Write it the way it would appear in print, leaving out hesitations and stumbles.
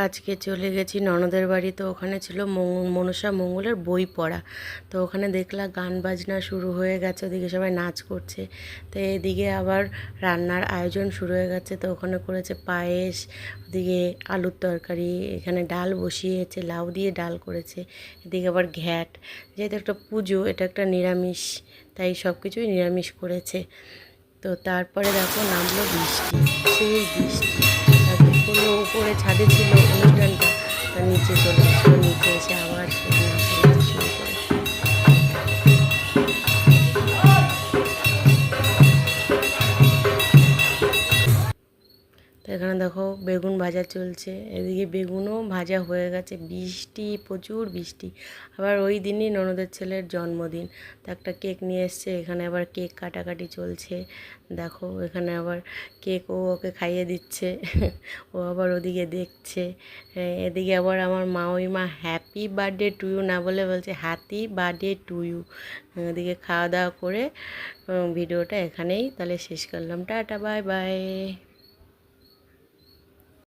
আজকে চলে গেছি ননদের বাড়ি। তো ওখানে ছিল মনসা মঙ্গলের বই পড়া। তো ওখানে দেখলাম গান বাজনা শুরু হয়ে গেছে, ওদিকে সবাই নাচ করছে। তো এদিকে আবার রান্নার আয়োজন শুরু হয়ে গেছে। তো ওখানে করেছে পায়েস, ওদিকে আলুর তরকারি, এখানে ডাল বসিয়েছে, লাউ দিয়ে ডাল করেছে, এদিকে আবার ঘ্যাট। যেহেতু একটা পুজো, এটা একটা নিরামিষ, তাই সব কিছুই নিরামিষ করেছে। তো তারপরে দেখো নামলো বৃষ্টি, সেই বৃষ্টি। তারপর কোনো উপরে ছাদে ছিল অনুষ্ঠানটা, তার নিচে চলে আসলো, নিচে এসে আবার সেই নাচানাচি শুরু করে। তো এখানে দেখো বেগুন ভাজা চলছে, এদিকে বেগুনও ভাজা হয়ে গেছে। বৃষ্টি, প্রচুর বৃষ্টি। আবার ওই দিনই ননদের ছেলের জন্মদিন, তো একটা কেক নিয়ে এসছে, এখানে আবার কেক কাটাকাটি চলছে। দেখো এখানে আবার কেক ওকে খাইয়ে দিচ্ছে ও আবার ওদিকে দেখছে। এদিকে আবার আমার মা হ্যাপি বার্থডে টু ইউ না বলে বলছে হ্যাপি বার্থডে টু ইউ। এদিকে খাওয়া দাওয়া করে ভিডিওটা এখানেই তাহলে শেষ করলাম। Tata, bye bye.